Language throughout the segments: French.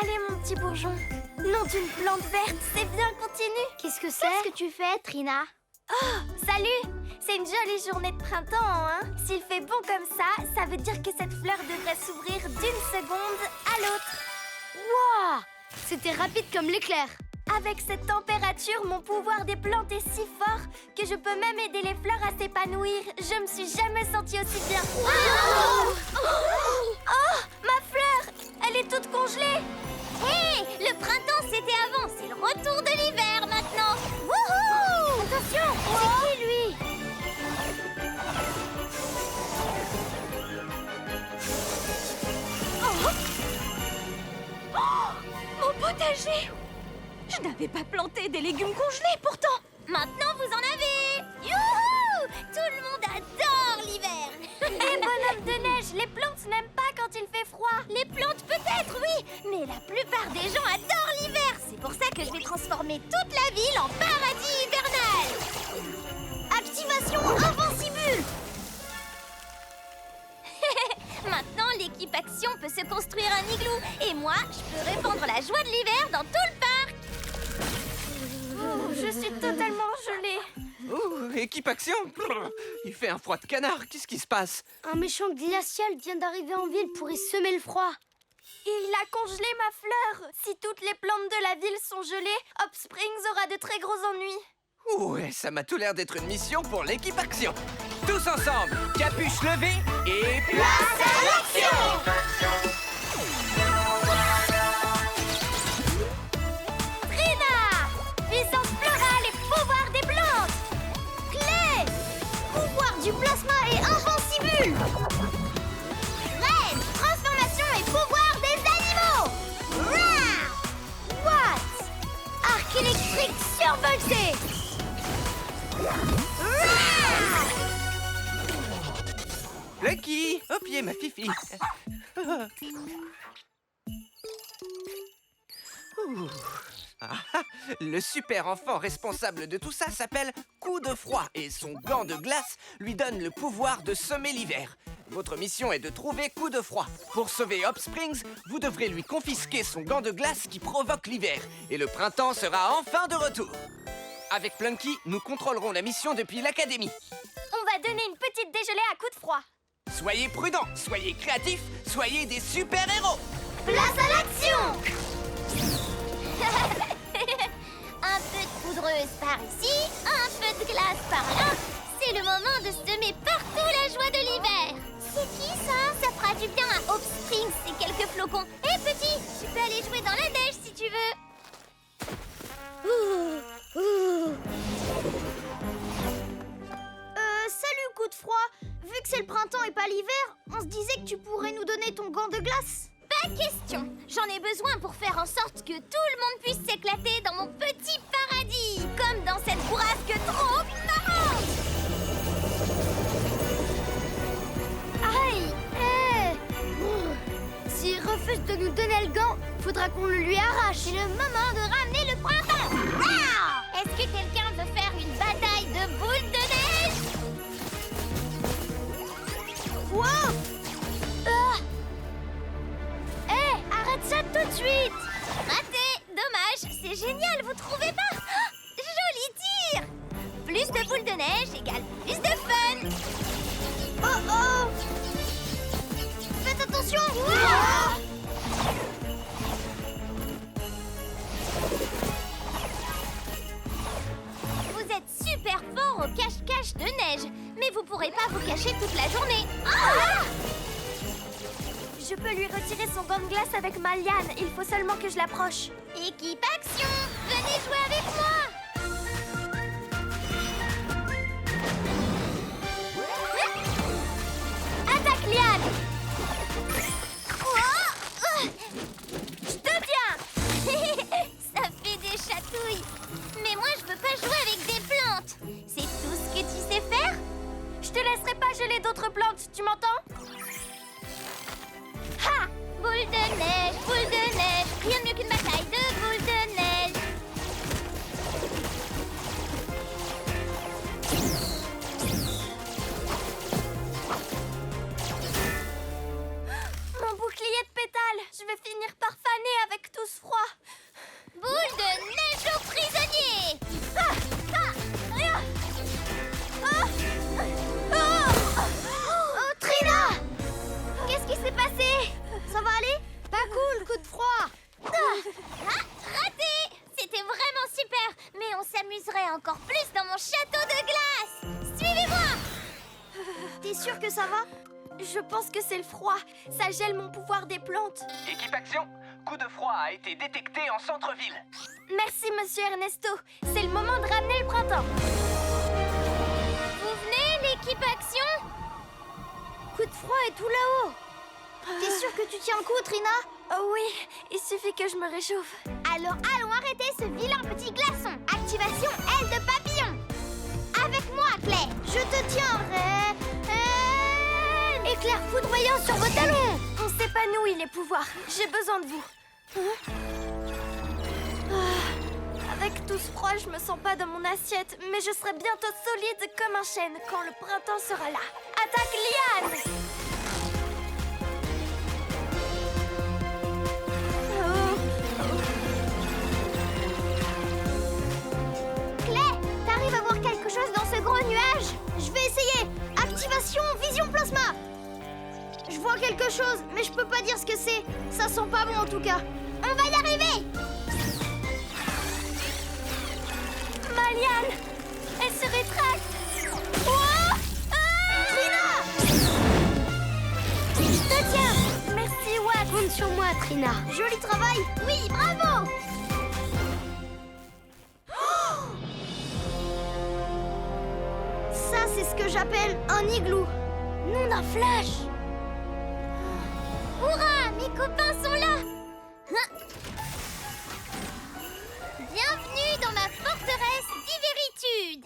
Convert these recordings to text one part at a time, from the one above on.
Allez, mon petit bourgeon. Nom d'une plante verte, c'est bien, continue. Qu'est-ce que c'est? Qu'est-ce que tu fais, Trina? Oh, salut! C'est une jolie journée de printemps, hein? S'il fait bon comme ça veut dire que cette fleur devrait s'ouvrir d'une seconde à l'autre. Wouah! C'était rapide comme l'éclair. Avec cette température, mon pouvoir des plantes est si fort que je peux même aider les fleurs à s'épanouir. Je me suis jamais sentie aussi bien. Oh, ma fleur! Elle est toute congelée! Hé! Le printemps, c'était avant. C'est le retour de l'hiver maintenant. Wouhou! Attention! C'est qui, lui? Mon potager! Je n'avais pas planté des légumes congelés pourtant! Maintenant, vous en avez. Youhou! Tout le monde adore l'hiver. Et bonhomme de neige, les plantes n'aiment pas quand il fait froid. Les plantes peut-être, oui, mais la plupart des gens adorent l'hiver. C'est pour ça que je vais transformer toute la ville en paradis hivernal. Activation invincible. Maintenant, l'équipe Action peut se construire un igloo. Et moi, je peux répandre la joie de l'hiver dans tout le parc. Oh, je suis totalement gelée. Oh, équipe Action! Brrr, il fait un froid de canard, qu'est-ce qui se passe? Un méchant glacial vient d'arriver en ville pour y semer le froid. Il a congelé ma fleur. Si toutes les plantes de la ville sont gelées, Hop Springs aura de très gros ennuis. Ouais, ça m'a tout l'air d'être une mission pour l'équipe Action. Tous ensemble, capuche levée et place à l'action! Trina! Puissance florale et pouvoir des plantes! Clé! Pouvoir du plasma et invincible! Reine! Transformation et pouvoir des animaux! Rah! What? Arc électrique survolté! Rah! Lucky, au pied ma fifi. Ouh. Ah, le super enfant responsable de tout ça s'appelle Coup de froid et son gant de glace lui donne le pouvoir de semer l'hiver. Votre mission est de trouver Coup de froid. Pour sauver Hop Springs, vous devrez lui confisquer son gant de glace qui provoque l'hiver et le printemps sera enfin de retour. Avec Plunky, nous contrôlerons la mission depuis l'académie. On va donner une petite dégelée à coups de froid. Soyez prudents, soyez créatifs, soyez des super-héros. Place à l'action! Un peu de poudreuse par ici, un peu de glace par là. C'est le moment de semer partout la joie de l'hiver. C'est qui ça? Ça fera du bien à Hop Springs et quelques flocons. Hé petit, tu peux aller jouer dans la neige si tu veux. Salut, coup de froid. Vu que c'est le printemps et pas l'hiver, on se disait que tu pourrais nous donner ton gant de glace. Pas question. J'en ai besoin pour faire en sorte que tout le monde puisse s'éclater dans mon petit paradis. Comme dans cette bourrasque trop marrante. Aïe! S'il refuse de nous donner le gant, faudra qu'on le lui arrache. C'est le moment de ramener le printemps. Ah! Est-ce que quelqu'un veut faire une bataille de boules de neige? Wow! Arrête ça tout de suite! Raté! Dommage! C'est génial, vous trouvez pas? Ah, joli tir! Plus de boules de neige égale plus de fun! Oh oh! Faites attention! Vous êtes super fort au cache-cache de neige, mais vous pourrez pas vous cacher toute la journée. Ah! Je peux lui retirer son gant de glace avec ma liane. Il faut seulement que je l'approche. Équipe Action! Venez jouer avec moi! Attaque, liane! Oh! Je te tiens! Ça fait des chatouilles! Mais moi, je veux pas jouer avec des plantes! C'est tout ce que tu sais faire? Je te laisserai pas geler d'autres plantes, tu m'entends? Ha! Boule de neige, rien de mieux qu'une bataille de boules de neige. Mon bouclier de pétales! Je vais finir par faner avec T'es sûr que ça va? Je pense que c'est le froid. Ça gèle mon pouvoir des plantes. Équipe action, coup de froid a été détecté en centre-ville. Merci, monsieur Ernesto. C'est le moment de ramener le printemps. Vous venez, l'équipe action? Coup de froid est tout là-haut. T'es sûr que tu tiens le coup, Trina? Oh oui, il suffit que je me réchauffe. Alors allons arrêter ce vilain petit glaçon. Activation aile de papillon. Avec moi, Claire. Je te tiendrai. Éclair foudroyant sur vos talons. On s'épanouit, les pouvoirs. J'ai besoin de vous. Avec tout ce froid, je me sens pas dans mon assiette, mais je serai bientôt solide comme un chêne quand le printemps sera là. Attaque liane! Claire, t'arrives à voir quelque chose dans ce gros nuage? Je vais essayer. Activation vision plasma. Je vois quelque chose, mais je peux pas dire ce que c'est. Ça sent pas bon en tout cas. On va y arriver. Ma liane! Elle se rétracte! Oh! Trina! Je te tiens. Merci, Watt! Compte sur moi, Trina. Joli travail. Oui, bravo. Ça, c'est ce que j'appelle un igloo. Nom d'un flash. Hurrah, mes copains sont là. Bienvenue dans ma forteresse d'Iveritude.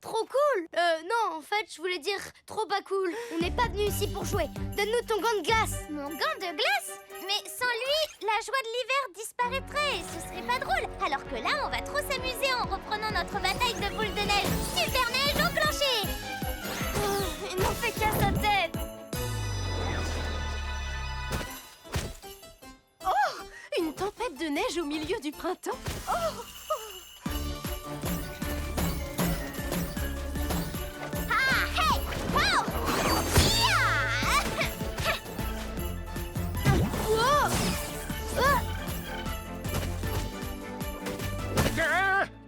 Trop cool. Non, en fait, je voulais dire trop pas cool. On n'est pas venu ici pour jouer. Donne-nous ton gant de glace. Mon gant de glace? Mais sans lui, la joie de l'hiver disparaîtrait. Ce serait pas drôle. Alors que là, on va trop s'amuser en reprenant notre bataille de boules de neige. Super neige enclenchée. Il n'en fait qu'à sa tête! Une tempête de neige au milieu du printemps. Ah, hey, wow.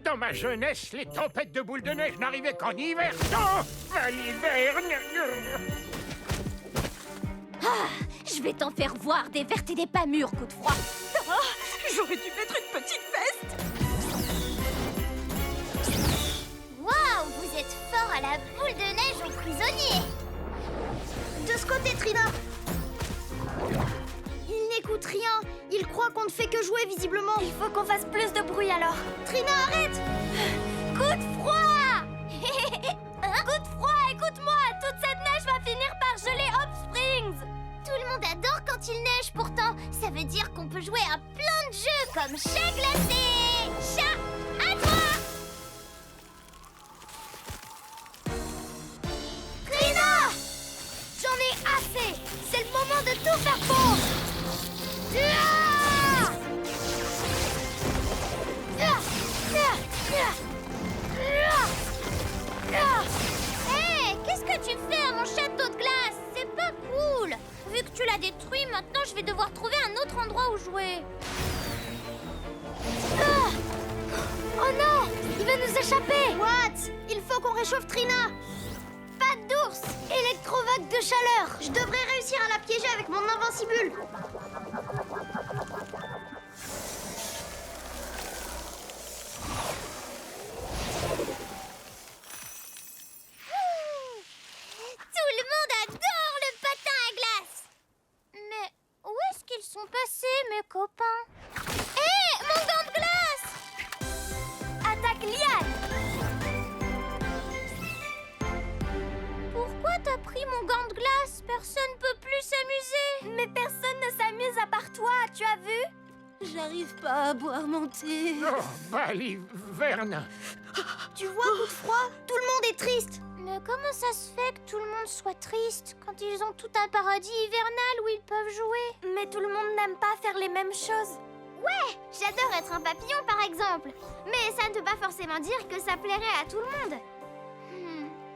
Dans ma jeunesse, les tempêtes de boules de neige n'arrivaient qu'en hiver. Oh, l'hiver. Je vais t'en faire voir des vertes et des pas mûres, coup de froid. J'aurais dû mettre une petite veste. Waouh, vous êtes fort à la boule de neige aux prisonniers. De ce côté, Trina. Il n'écoute rien. Il croit qu'on ne fait que jouer, visiblement. Il faut qu'on fasse plus de bruit alors. Trina, arrête. Coup de froid! Coup de froid, écoute-moi! Toute cette neige va finir par geler Hop Springs! Tout le monde adore quand il neige pourtant. Ça veut dire qu'on peut jouer à plein de jeux comme chat glacé. Chat, à toi. Trina! J'en ai assez. C'est le moment de tout faire fondre. Hé, qu'est-ce que tu fais à mon château de glace? C'est pas cool. Vu que tu l'as détruit, maintenant je vais devoir trouver un autre endroit où jouer. Oh non! Il va nous échapper! What? Il faut qu'on réchauffe Trina! Patte d'ours! Électrovague de chaleur! Je devrais réussir à la piéger avec mon invincibule! Tout le monde adore le patin à glace. Mais où est-ce qu'ils sont passés, mes copains? Hé, mon gant de glace! Attaque liane! Pourquoi t'as pris mon gant de glace? Personne peut plus s'amuser. Mais personne ne s'amuse à part toi, tu as vu? J'arrive pas à boire mon thé. Oh, baliverne. Tu vois, coup de froid? Tout le monde est triste! Mais comment ça se fait que tout le monde soit triste quand ils ont tout un paradis hivernal où ils peuvent jouer? Mais tout le monde n'aime pas faire les mêmes choses. Ouais, j'adore être un papillon par exemple. Mais ça ne veut pas forcément dire que ça plairait à tout le monde.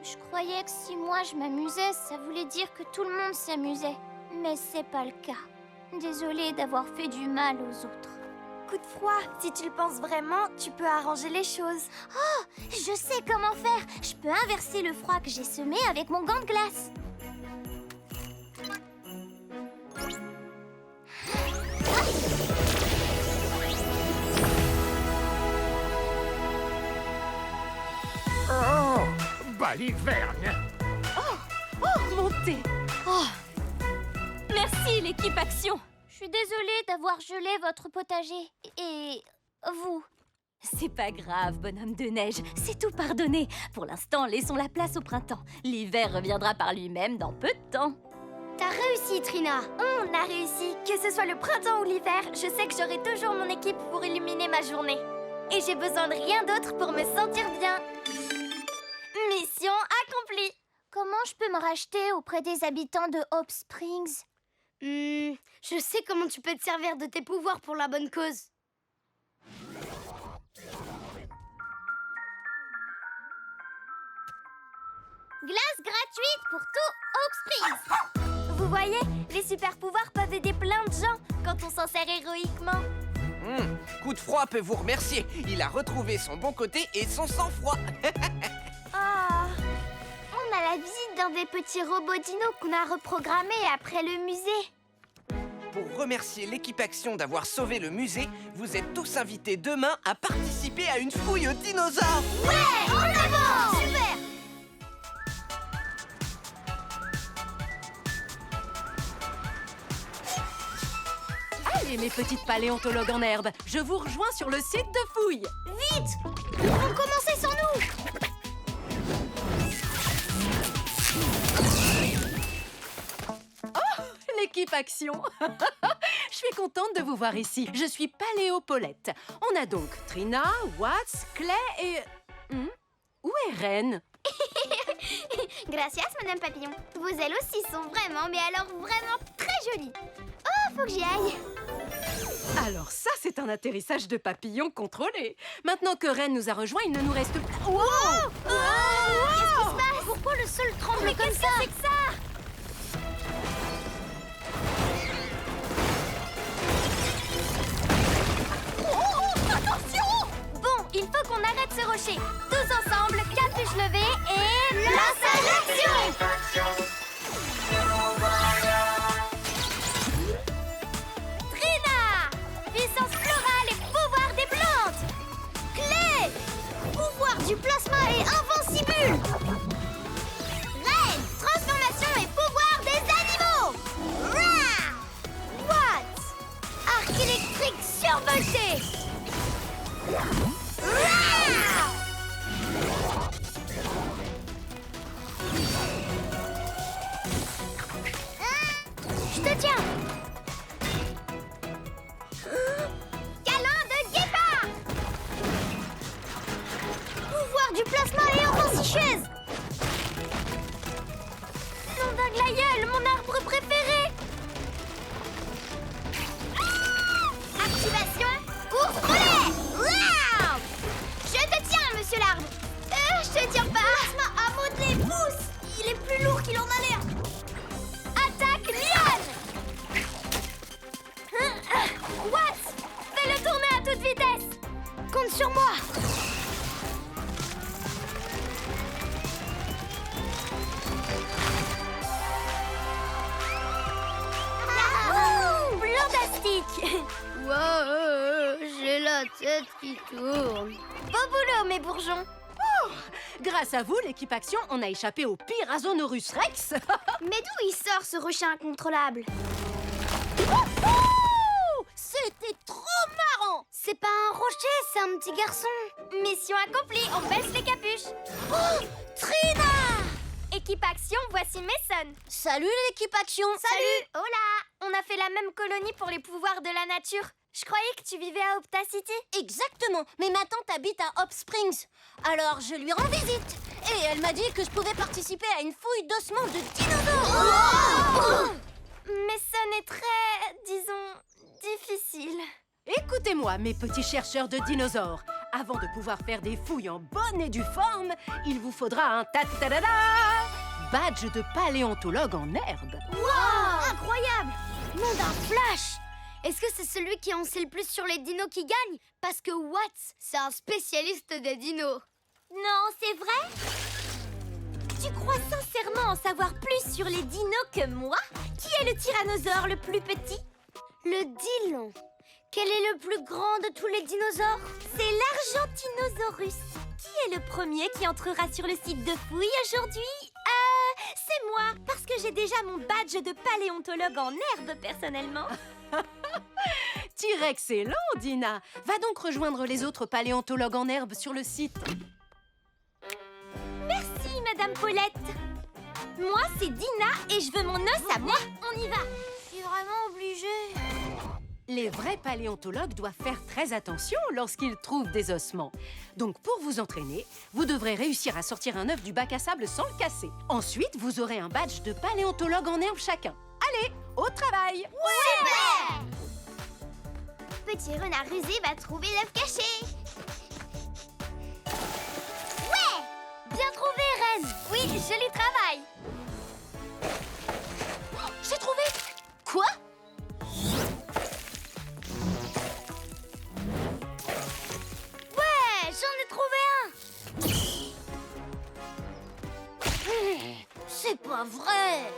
Je croyais que si moi je m'amusais, ça voulait dire que tout le monde s'amusait. Mais c'est pas le cas. Désolée d'avoir fait du mal aux autres. coup de froid. Si tu le penses vraiment, tu peux arranger les choses. Je sais comment faire. Je peux inverser le froid que j'ai semé avec mon gant de glace. Oh, baliverne. Oh, mon thé. Oh. Merci, l'équipe Action. Je suis désolée d'avoir gelé votre potager. Et vous. C'est pas grave, bonhomme de neige. C'est tout pardonné. Pour l'instant, laissons la place au printemps. L'hiver reviendra par lui-même dans peu de temps. T'as réussi, Trina. On a réussi. Que ce soit le printemps ou l'hiver, je sais que j'aurai toujours mon équipe pour illuminer ma journée. Et j'ai besoin de rien d'autre pour me sentir bien. Mission accomplie. Comment je peux me racheter auprès des habitants de Hope Springs? Je sais comment tu peux te servir de tes pouvoirs pour la bonne cause. Glace gratuite pour tout Hope Springs. Vous voyez, les super pouvoirs peuvent aider plein de gens quand on s'en sert héroïquement. Coup de froid peut vous remercier. Il a retrouvé son bon côté et son sang-froid. Ah, On a la visite d'un des petits robots dinos qu'on a reprogrammés après le musée. Pour remercier l'équipe Action d'avoir sauvé le musée, vous êtes tous invités demain à participer à une fouille aux dinosaures. Ouais, en avant! Super! Allez, mes petites paléontologues en herbe, je vous rejoins sur le site de fouille. Vite! Ils vont commencer sans nous! L'équipe Action. Je suis contente de vous voir ici. Je suis Paléo Paulette. On a donc Trina, Watts, Clay et... Où est Ren? Gracias, Madame Papillon. Vos ailes aussi sont vraiment, mais alors vraiment très jolies. Oh, faut que j'y aille. Alors ça, c'est un atterrissage de papillon contrôlé. Maintenant que Ren nous a rejoints, il ne nous reste plus... Wow! Qu'est-ce qui se passe? Pourquoi le sol tremble comme ça? c'est que ça? Bon, il faut qu'on arrête ce rocher. Tous ensemble, capuche levée et... Place à l'action! Trina! Puissance florale et pouvoir des plantes! Clé! Pouvoir du plasma et invincible! Ren, transformation et pouvoir des animaux! Rah! What? Arc électrique survolté! Je te tiens! Câlin de guépard! Pouvoir du plasma et invincicheuse! Nom d'un glaïeul, mon arbre préféré! Activation, course relais! Wow! Je te tiens, monsieur l'arbre! Je te tiens pas! Plasma a modelé pouce! Il est plus lourd qu'il en a l'air! Attaque lionne! Watts! Fais-le tourner à toute vitesse! Compte sur moi! Blandastique! Wow, j'ai la tête qui tourne. Beau boulot, mes bourgeons! Grâce à vous, l'équipe Action, on a échappé au Tyrannosaurus Rex. Mais d'où il sort ce rocher incontrôlable? C'était trop marrant! C'est pas un rocher, c'est un petit garçon. Mission accomplie, on baisse les capuches! Oh, Trina! Équipe Action, voici Mason! Salut l'équipe Action! Salut! Hola! On a fait la même colonie pour les pouvoirs de la nature. Je croyais que tu vivais à Opta City. Exactement, mais ma tante habite à Hope Springs. Alors je lui rends visite. Et elle m'a dit que je pouvais participer à une fouille d'ossements de dinosaures. Mason est très, disons, difficile. Écoutez-moi, mes petits chercheurs de dinosaures. Avant de pouvoir faire des fouilles en bonne et due forme, il vous faudra un ta-ta-da-da badge de paléontologue en herbe. Wow, incroyable! Nom d'un flash! Est-ce que c'est celui qui en sait le plus sur les dinos qui gagne? Parce que Watts, c'est un spécialiste des dinos. Non, c'est vrai? Tu crois sincèrement en savoir plus sur les dinos que moi? Qui est le tyrannosaure le plus petit? Le Dillon. Quel est le plus grand de tous les dinosaures? C'est l'Argentinosaurus. Qui est le premier qui entrera sur le site de fouille aujourd'hui? C'est moi, parce que j'ai déjà mon badge de paléontologue en herbe, personnellement. T-Rex est lent, Dina. Va donc rejoindre les autres paléontologues en herbe sur le site. Merci, Madame Paulette. Moi, c'est Dina et je veux mon os à moi. On y va. Je suis vraiment obligée. Les vrais paléontologues doivent faire très attention lorsqu'ils trouvent des ossements. Donc, pour vous entraîner, vous devrez réussir à sortir un œuf du bac à sable sans le casser. Ensuite, vous aurez un badge de paléontologue en herbe chacun. Allez, au travail! Petit renard rusé va trouver l'œuf caché. Bien trouvé, Reine. Oui, joli travail. J'ai trouvé. Quoi? Ouais, j'en ai trouvé un. C'est pas vrai.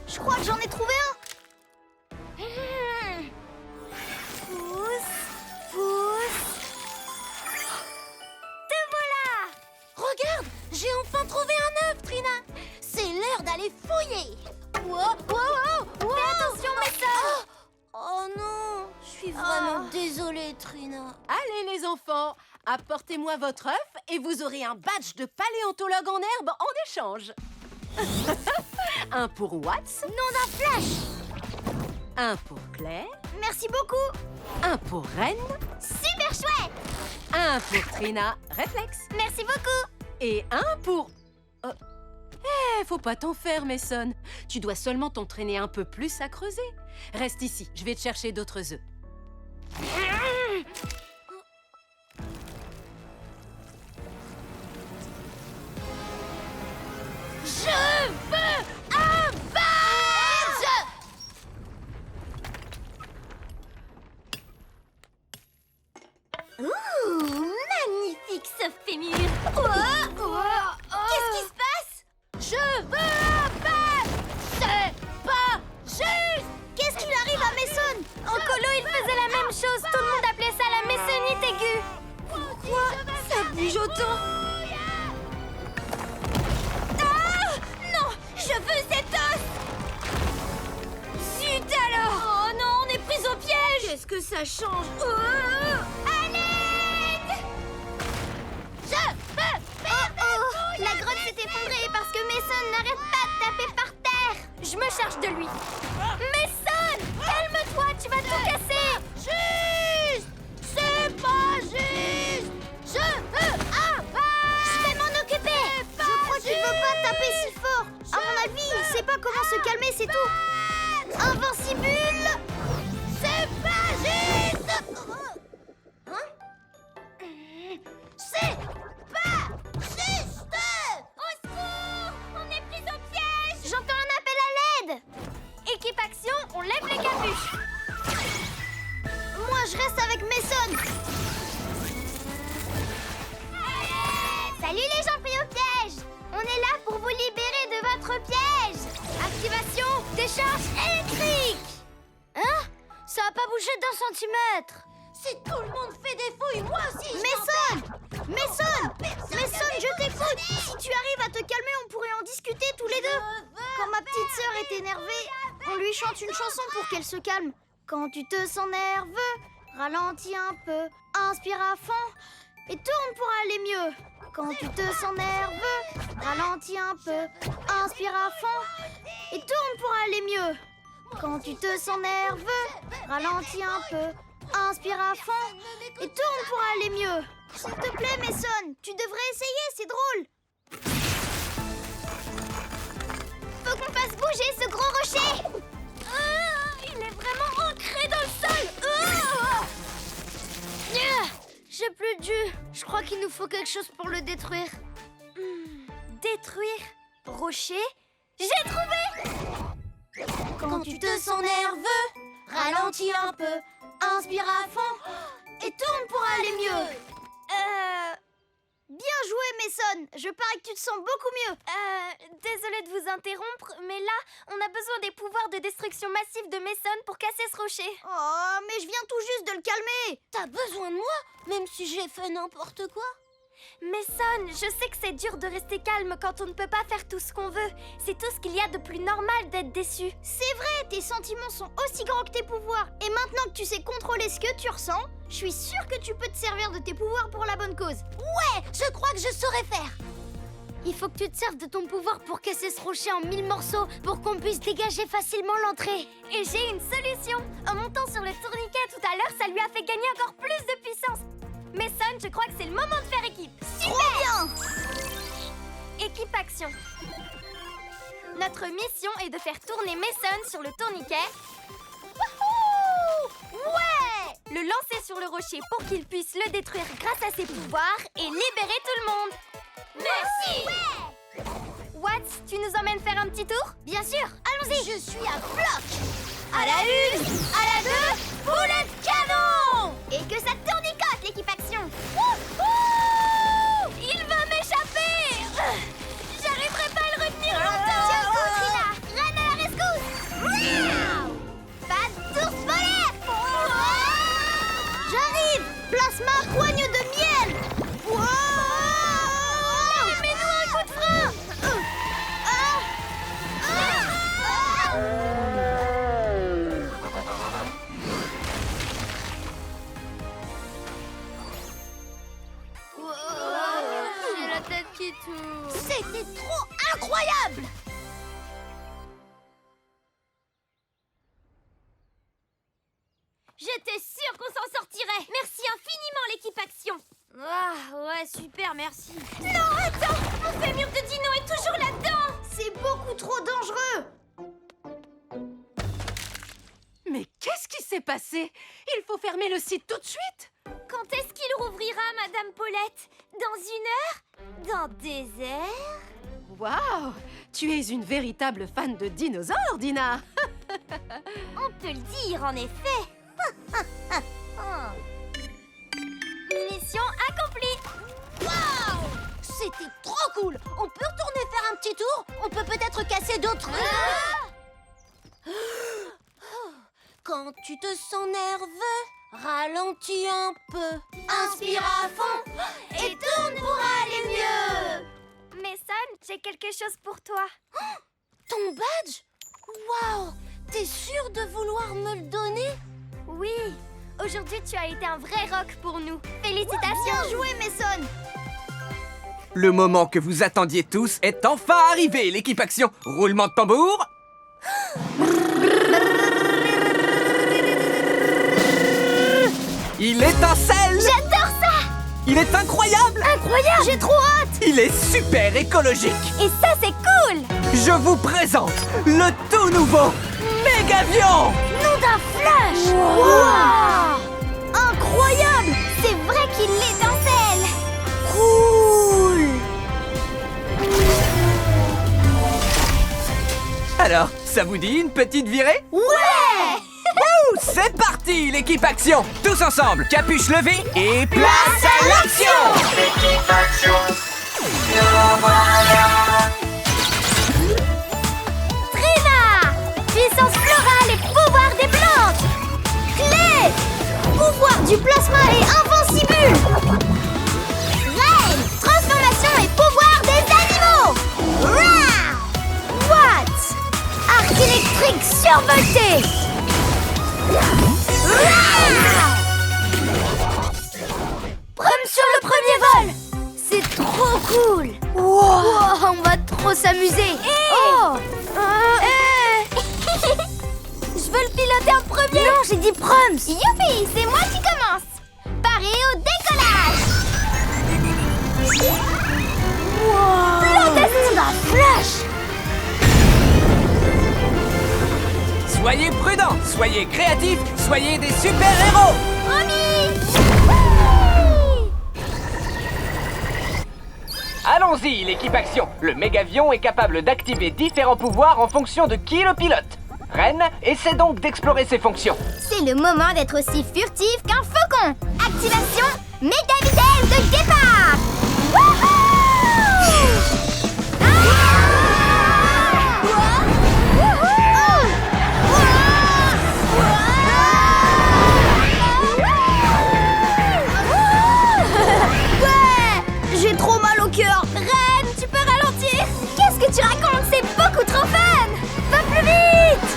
Je crois que j'en ai trouvé un. Pousse, pousse. Te voilà. Regarde, j'ai enfin trouvé un œuf, Trina. C'est l'heure d'aller fouiller. Wow. Fais attention, Mason. Oh non, je suis vraiment désolée, Trina. Allez, les enfants, apportez-moi votre œuf et vous aurez un badge de paléontologue en herbe en échange. Un pour Watts. Nom d'un flash. Un pour Claire. Merci beaucoup. Un pour Ren. Super chouette. Un pour Trina. Réflexe. Merci beaucoup. Et un pour... faut pas t'en faire, Mason. Tu dois seulement t'entraîner un peu plus à creuser. Reste ici, je vais te chercher d'autres œufs. Je veux un badge. Ouh, magnifique ce fémur. Qu'est-ce qui se passe? Je veux un badge. C'est pas juste. Qu'est-ce qu'il arrive à Mason? En colo, il faisait la même chose. Tout le monde appelait ça la messonite aiguë. Quoi? Ça bouge autant. Non, je veux cet os. Zut alors. Oh non, on est pris au piège. Qu'est-ce que ça change? À l'aide. La grotte s'est effondrée parce que Mason n'arrête pas de taper par terre. Je me charge de lui. Mason, calme-toi, tu vas tout casser. Juste. C'est pas juste. Je veux un badge. Je vais m'en occuper. Je crois qu'il veut pas taper si fort. À mon avis, il sait pas comment se calmer, c'est tout. Invincible. C'est pas juste. Hein? C'est pas juste. Au secours, on est pris au piège. J'entends un appel à l'aide. Équipe action, on lève les capuches. Moi, je reste avec Mason. Salut les gens pris au piège. On est là pour vous libérer de votre piège. Activation des charges électriques. Hein? Ça a pas bougé d'1 centimètre. Si tout le monde fait des fouilles, moi aussi. Mason, je t'écoute. Si tu arrives à te calmer, on pourrait en discuter tous les deux. Quand ma petite sœur est énervée, on lui chante une chanson pour qu'elle se calme. Quand tu te sens nerveux, ralentis un peu, inspire à fond et tourne pour aller mieux. Quand tu te sens nerveux, ralentis un peu, inspire à fond et tourne pour aller mieux. Quand tu te sens nerveux, ralentis un peu, inspire à fond et tourne pour aller mieux. S'il te plaît, Mason, tu devrais essayer, c'est drôle. Faut qu'on fasse bouger ce gros rocher. Il est vraiment ancré dans le sol. J'ai plus de jus. Je crois qu'il nous faut quelque chose pour le détruire. Détruire rocher. J'ai trouvé. Quand tu te sens nerveux, ralentis un peu, inspire à fond et tourne pour aller mieux. Bien joué, Mason. Je parie que tu te sens beaucoup mieux. Désolée de vous interrompre, mais là, on a besoin des pouvoirs de destruction massive de Mason pour casser ce rocher. Oh, mais je viens tout juste de le calmer. T'as besoin de moi, même si j'ai fait n'importe quoi? Mason, je sais que c'est dur de rester calme quand on ne peut pas faire tout ce qu'on veut. C'est tout ce qu'il y a de plus normal d'être déçu. C'est vrai, tes sentiments sont aussi grands que tes pouvoirs. Et maintenant que tu sais contrôler ce que tu ressens, je suis sûre que tu peux te servir de tes pouvoirs pour la bonne cause. Ouais, je crois que je saurais faire. Il faut que tu te serves de ton pouvoir pour casser ce rocher en 1000 morceaux pour qu'on puisse dégager facilement l'entrée. Et j'ai une solution. En montant sur le tourniquet tout à l'heure, ça lui a fait gagner encore plus de puissance. Mason, je crois que c'est le moment de faire équipe. Trop bien! Équipe action. Notre mission est de faire tourner Mason sur le tourniquet. Ouais! Le lancer sur le rocher pour qu'il puisse le détruire grâce à ses pouvoirs et libérer tout le monde. Merci. Watts, tu nous emmènes faire un petit tour? Bien sûr, allons-y! Je suis à bloc. À la 1, à la 2, boulet de canon! Et que ça tournicote, l'équipe action! Il va m'échapper! J'arriverai pas à le retenir longtemps! Tiens le coup, Trina! Reine à la rescousse! Pas d'ours polaire! J'arrive! Plasma poigne de miel! Mets-nous un coup de frein! J'ai la tête qui tourne. C'était trop incroyable. J'étais sûre qu'on s'en sortirait! Merci infiniment, l'équipe action! Ah, ouais, super, merci. Non, attends! Mon fémur de dino est toujours là-dedans! C'est beaucoup trop dangereux! Mais qu'est-ce qui s'est passé? Il faut fermer le site tout de suite. Quand est-ce qu'il rouvrira, Madame Paulette? Dans 1 heure? Dans des heures? Waouh! Tu es une véritable fan de dinosaures, Dina. On peut le dire, en effet! Mission accomplie! Waouh! C'était trop cool. On peut retourner faire un petit tour? On peut peut-être casser d'autres... Quand tu te sens nerveux, ralentis un peu. Inspire à fond et tourne pour aller mieux. Mason, j'ai quelque chose pour toi. Ton badge? Waouh! T'es sûre de vouloir me le donner? Oui, aujourd'hui tu as été un vrai rock pour nous. Félicitations! Bien joué, Mason! Le moment que vous attendiez tous est enfin arrivé, l'équipe action. Roulement de tambour. Il étincelle! J'adore ça! Il est incroyable! Incroyable! J'ai trop hâte! Il est super écologique! Et ça, c'est cool! Je vous présente le tout nouveau Mégavion! Nom d'un flash! Wow! Incroyable! C'est vrai qu'il étincelle! Cool! Alors, ça vous dit une petite virée? Ouais! Wouh! C'est parti, l'équipe action! Tous ensemble, capuche levée et place à l'action! L'équipe action, nous voilà. Trina! Puissance florale et pouvoir des plantes! Clé! Pouvoir du plasma et invincible! Reine! Transformation et pouvoir des animaux! Rah! Watts! Arc électrique survolté! Prom sur le premier vol! C'est trop cool! Wow, on va trop s'amuser! Oh! Je veux le piloter en premier! Non, j'ai dit Proms! Youpi! C'est moi qui commence! Paré au décollage! Plantation d'un flash! Soyez prudents, soyez créatifs, soyez des super-héros! Promis! Allons-y, l'équipe action! Le Mégavion est capable d'activer différents pouvoirs en fonction de qui le pilote. Ren essaie donc d'explorer ses fonctions. C'est le moment d'être aussi furtif qu'un faucon. Activation méga vitesse de départ. Wouhou! J'ai trop mal au cœur. Ren, tu peux ralentir? Qu'est-ce que tu racontes? C'est beaucoup trop fun! Va plus vite!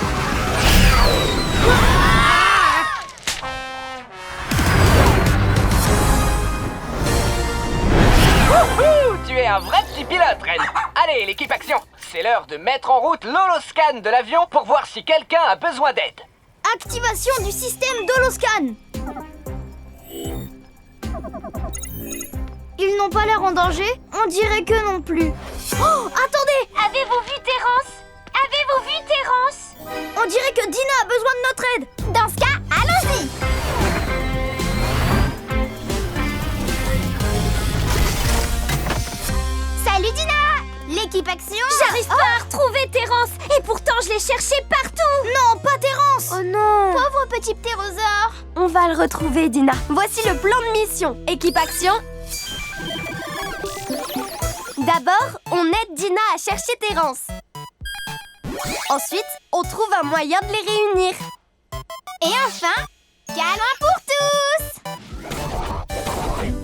Wouhou! Tu es un vrai petit pilote, Ren. Allez, l'équipe action. C'est l'heure de mettre en route l'holoscan de l'avion pour voir si quelqu'un a besoin d'aide. Activation du système d'holoscan. Ils n'ont pas l'air en danger? On dirait que non plus. Oh, attendez! Avez-vous vu Terence? Avez-vous vu Terence? On dirait que Dina a besoin de notre aide. Dans ce cas, allons-y! Salut Dina! L'équipe action? J'arrive pas à retrouver Terence et pourtant je l'ai cherché partout! Non, pas Terence! Oh non! Pauvre petit ptérosaure! On va le retrouver, Dina. Voici le plan de mission. Équipe action. D'abord, on aide Dina à chercher Terence. Ensuite, on trouve un moyen de les réunir. Et enfin, câlin pour tous!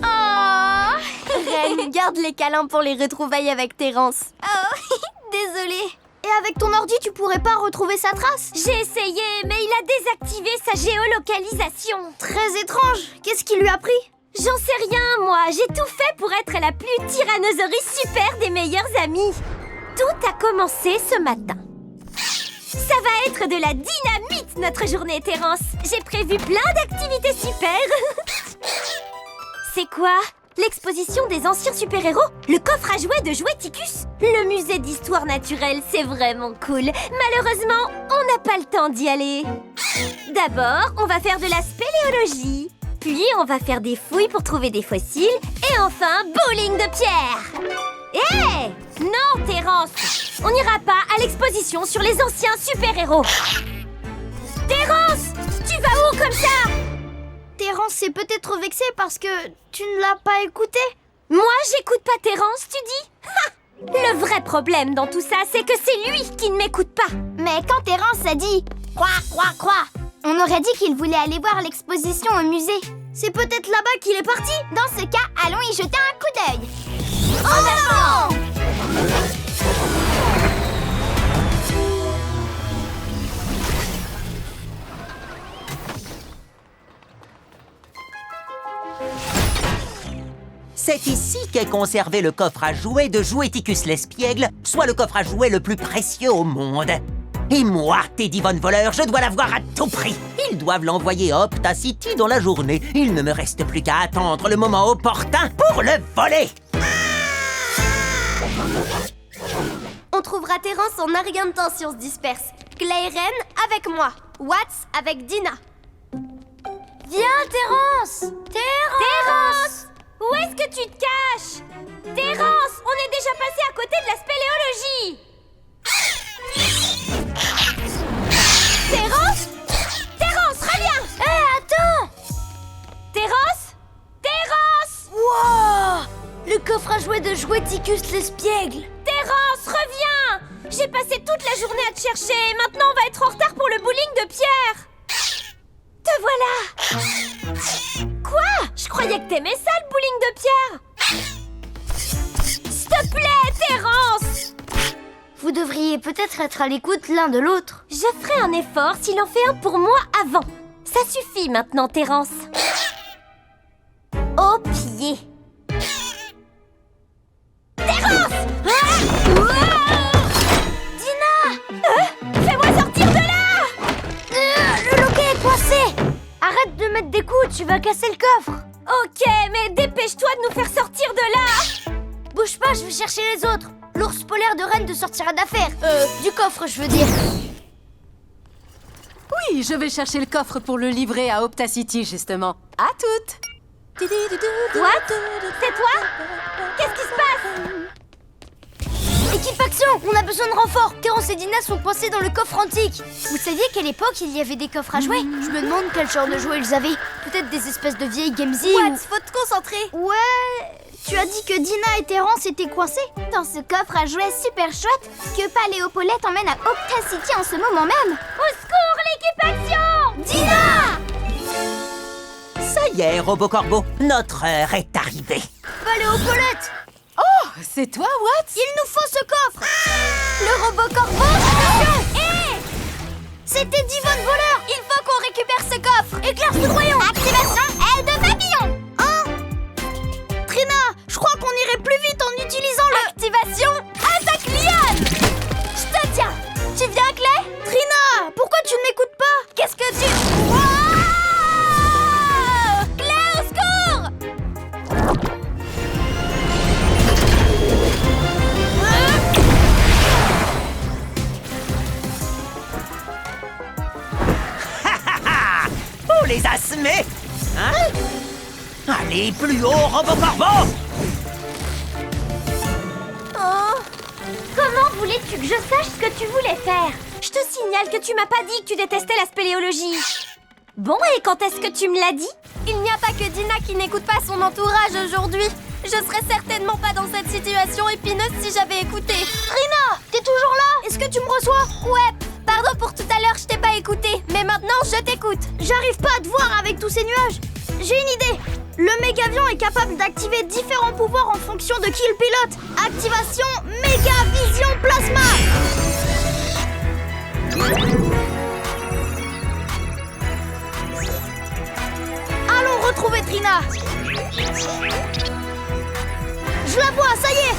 Oh! Ren, garde les câlins pour les retrouvailles avec Terence. Oh, désolée. Et avec ton ordi, tu pourrais pas retrouver sa trace? J'ai essayé, mais il a désactivé sa géolocalisation. Très étrange. Qu'est-ce qui lui a pris? J'en sais rien, moi. J'ai tout fait pour être la plus tyrannosaurus super des meilleurs amis. Tout a commencé ce matin. Ça va être de la dynamite, notre journée, Terence. J'ai prévu plein d'activités super. C'est quoi? L'exposition des anciens super-héros? Le coffre à jouets de Joueticus? Le musée d'histoire naturelle, c'est vraiment cool. Malheureusement, on n'a pas le temps d'y aller. D'abord, on va faire de la spéléologie. Puis, on va faire des fouilles pour trouver des fossiles. Et enfin, bowling de pierre. Hé! Non, Terence! On n'ira pas à l'exposition sur les anciens super-héros. Terence! Tu vas où comme ça? Terence s'est peut-être vexé parce que tu ne l'as pas écouté. Moi, j'écoute pas Terence, tu dis? Ha! Le vrai problème dans tout ça, c'est que c'est lui qui ne m'écoute pas. Mais quand Terence a dit « Quoi », on aurait dit qu'il voulait aller voir l'exposition au musée. C'est peut-être là-bas qu'il est parti. Dans ce cas, allons y jeter un coup d'œil. En avant! C'est ici qu'est conservé le coffre à jouets de Joueticus l'espiègle, soit le coffre à jouets le plus précieux au monde. Et moi, Teddy Von Voleur, je dois l'avoir à tout prix. Ils doivent l'envoyer à Optacity dans la journée. Il ne me reste plus qu'à attendre le moment opportun pour le voler. On trouvera Terence en un rien de temps si on se disperse. Clay et Ren avec moi. Watts avec Dina. Viens, Terence! Terence! Où est-ce que tu te caches? Terence, on est déjà passé à côté de la spéléologie. Terence? Terence, reviens! Hé, attends! Terence? Terence! Wow! Le coffre à jouets de Joueticus l'espiègle. Terence, reviens! J'ai passé toute la journée à te chercher et maintenant on va être en retard pour le bowling de pierre. Te voilà! Quoi? Je croyais que t'aimais ça, le bowling de pierre! S'il te plaît, Terence! Vous devriez peut-être être à l'écoute l'un de l'autre. Je ferai un effort s'il en fait un pour moi avant. Ça suffit maintenant, Terence. Au pied. Terence! Dina! Fais-moi sortir de là! Le loquet est coincé. Arrête de mettre des coups, tu vas casser le coffre. Ok, mais dépêche-toi de nous faire sortir de là! Bouge pas, je vais chercher les autres. L'ours polaire de Ren te sortira d'affaire. Du coffre, je veux dire. Oui, je vais chercher le coffre pour le livrer à Optacity, justement. À toutes! What? C'est toi? Qu'est-ce qui se passe? Équipe action! On a besoin de renfort. Terence et Dina sont coincés dans le coffre antique. Vous saviez qu'à l'époque, il y avait des coffres à jouets? Je me demande quel genre de jouets ils avaient. Peut-être des espèces de vieilles Gamesy ou... faut te concentrer. Ouais... Tu as dit que Dina et Terence étaient coincés? Dans ce coffre à jouets super chouette que Paléopaulette emmène à Optacity en ce moment même. Au secours, l'équipe action! Dina! Ça y est, Robocorbo, notre heure est arrivée. Paléopaulette! C'est toi, Watts? Il nous faut ce coffre! Le robot corbeau! C'était Divon Voleur! Il faut qu'on récupère ce coffre! Éclair foudroyant! Activation aile de papillon! Trina, je crois qu'on irait plus vite en utilisant le... Activation attaque liane! Je te tiens! Tu viens, Clé? Trina, pourquoi tu ne m'écoutes pas? Qu'est-ce que tu... Wow! Clé, au secours! Faut les assemer. Hein? Allez, plus haut, Robocorbo! Oh! Comment voulais-tu que je sache ce que tu voulais faire? Je te signale que tu m'as pas dit que tu détestais la spéléologie. Bon, et quand est-ce que tu me l'as dit? Il n'y a pas que Dina qui n'écoute pas son entourage aujourd'hui. Je serais certainement pas dans cette situation épineuse si j'avais écouté. Trina, t'es toujours là? Est-ce que tu me reçois? Ouais, pardon pour tout à l'heure, je t'ai pas écouté. Mais maintenant, je t'écoute. J'arrive pas à te voir avec tous ces nuages. J'ai une idée. Le Mégavion est capable d'activer différents pouvoirs en fonction de qui le pilote. Activation Méga Vision Plasma. Allons retrouver Trina. Je la vois, ça y est.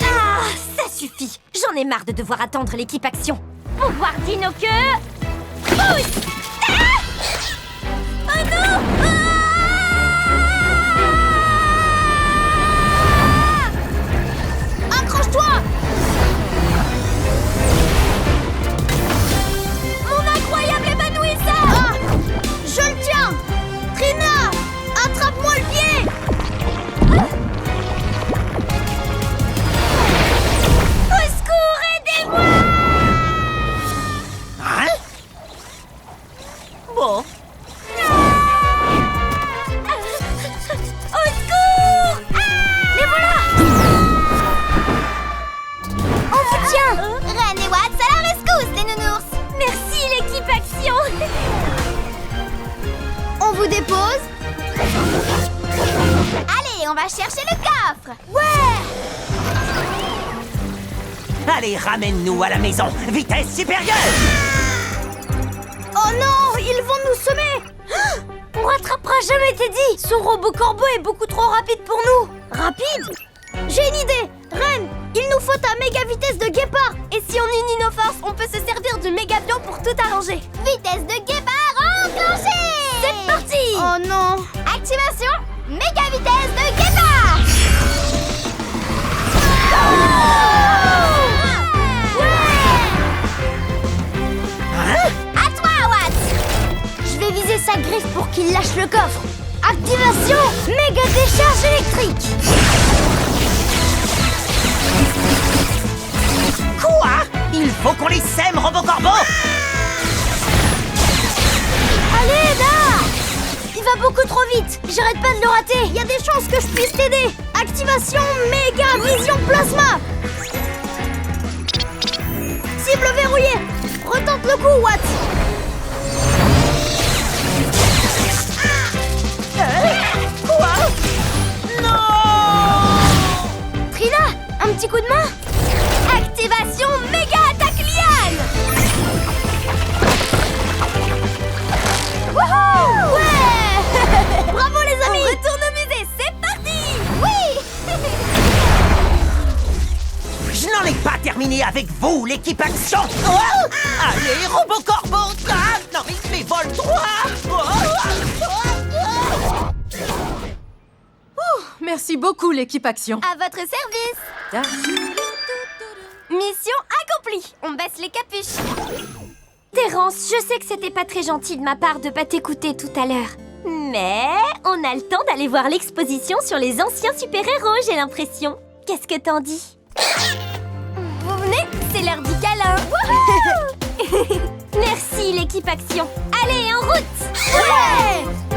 Ah, ça suffit. J'en ai marre de devoir attendre l'équipe action. Pouvoir dino que... Pousse! Ah! Oh non! Accroche-toi. Mon incroyable évanouissant! Ah, je le tiens. Trina, attrape-moi le pied. Au secours, aidez-moi! Hein? Bon, Au secours! Les voilà! On vous tient. Ren et Watts à la rescousse, les nounours! Merci, l'équipe action! On vous dépose. Allez, on va chercher le coffre! allez, ramène-nous à la maison. Vitesse supérieure! Oh non, ils vont nous semer. On rattrapera jamais Teddy. Son robot corbeau est beaucoup trop rapide pour nous. Rapide. J'ai une idée. Ren, il nous faut ta méga vitesse de guépard. Et si on unit nos forces, on peut se servir du mégavion pour tout arranger! Vitesse de guépard enclenchée! C'est parti! Oh non. Activation méga vitesse de guépard! À toi, Watts! Je vais viser sa griffe pour qu'il lâche le coffre. Activation méga décharge électrique. Quoi? Il faut qu'on les sème, Robocorbo! Allez, là. Il va beaucoup trop vite. J'arrête pas de le rater. Il y a des chances que je puisse t'aider. Activation méga vision plasma. Cible verrouillée. Retente le coup, Watts. Quoi? Non! Trina, un petit coup de main. Activation méga attaque liane! Wouhou! Ouais. Bravo les amis. On retourne au musée, c'est parti! Oui! Je n'en ai pas terminé avec vous, l'équipe action! Oh! Allez, Robocorbo! Ah, non, mais vol droit! Merci beaucoup, l'équipe action. À votre service! Ah, Mission accomplie! On baisse les capuches! Terence, je sais que c'était pas très gentil de ma part de pas t'écouter tout à l'heure. Mais on a le temps d'aller voir l'exposition sur les anciens super-héros, j'ai l'impression. Qu'est-ce que t'en dis? Vous venez? C'est l'heure du câlin. Merci l'équipe Action. Allez, en route! Ouais!